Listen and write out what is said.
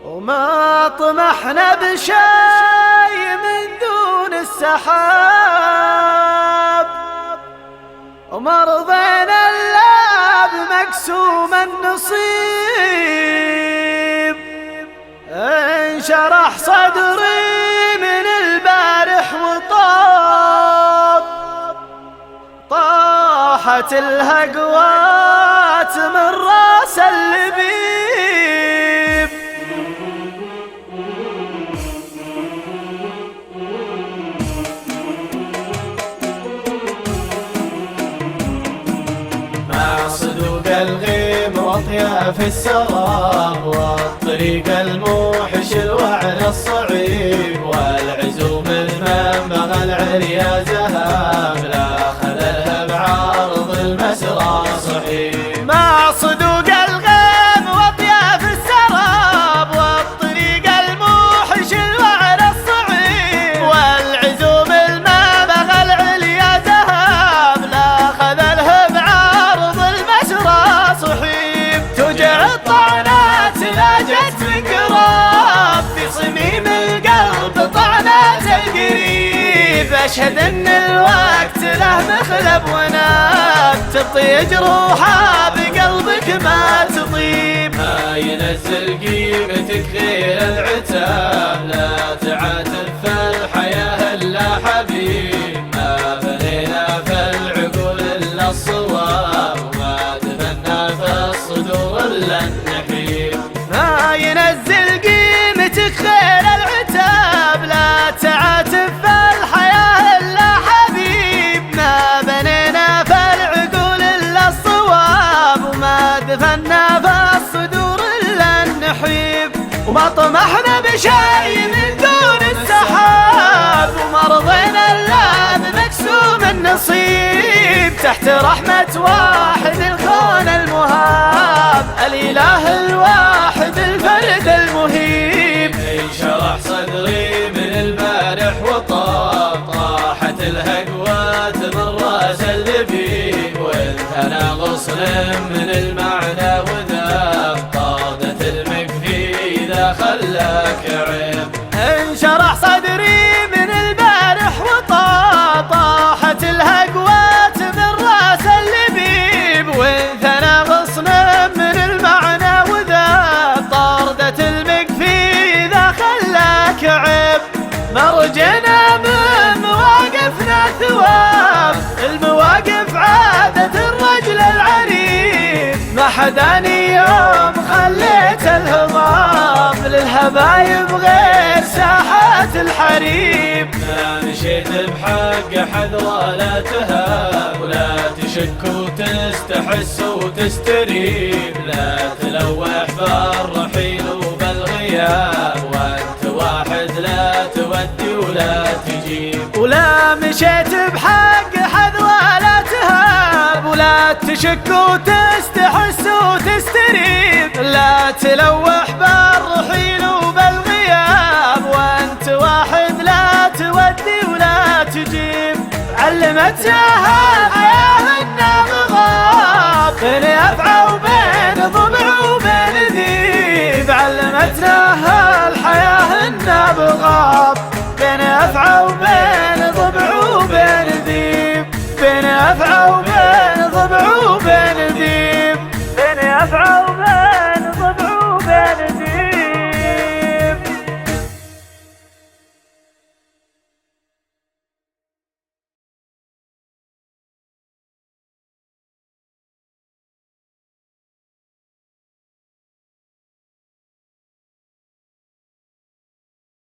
وما طمحنا بشيء من دون السحاب، وما رضينا إلا بمقسوم النصيب. انشرح صدري من البارح وطاب، طاحت الهقوات من راس اللبيب. مع صدوق الغيم واطياف السراب، والطريق الموحش الوعر الصعيب، والعزوم المنبغى العريا ذهب، لا خذلها بعرض المسرى صحيب. مع صدوق الغيم واطياف السراب، والطريق الموحش الوعر الصعيب، والعزوم المنبغى العليا ذهب، لا خذلها بعرض المسرى صحيب. توجع الطعنات لا جت من قراب، في صميم القلب طعنات القريب. اشهد ان الوقت له مخلب وناب، تبطي جروحها بقلبك ما تطيب. ما ينزل قيمتك غير العتاب، لا تعاتب في الحياة الا حبيب. ما بنينا في العقول الا الصواب، وما دفنا في الصدور الا النحيب. ما ينزل قيمتك غير العتاب، لا تعاتب في الحياة إلا حبيب. ما بنينا في العقول إلا الصواب، وما دفنا في الصدور إلا النحيب. وما طمحنا بشيء من دون السحاب، وما رضينا إلا بمقسوم النصيب. تحت رحمة واحد الكون المهاب، الإله الواحد الفرد المهيب. انشرح صدري من البارح وطاب، طاحت الهقوات من راس اللبيب، وانثنى غصن من المعنى وذاب، طاردت المكفي اذا خلاك عيب. انشرح صدري من البارح وطاب، طاحت الهقوات من راس اللبيب، وانثنى غصن من المعنى وذاب، طاردت المكفي اذا خلاك عيب. مرجنا من مواقفنا ثواب، المواقف عادة الرجل العنيد. ما حداني يوم خليت الهضاب، للهبايب غير ساحات الحريب. ما مشيت بحق حد ولا تهاب، ولا تشك وتستحس وتستريب، لا تلوح بالرحيل وبالغياب، وانت واحد لا تودي ولا تجيب. ولا مشيت بحق حد ولا تهاب، ولا تشك وتستحس وتستريب، لا تلوح بالرحيل وبالغياب، وانت واحد لا تودي ولا تجيب. علمتها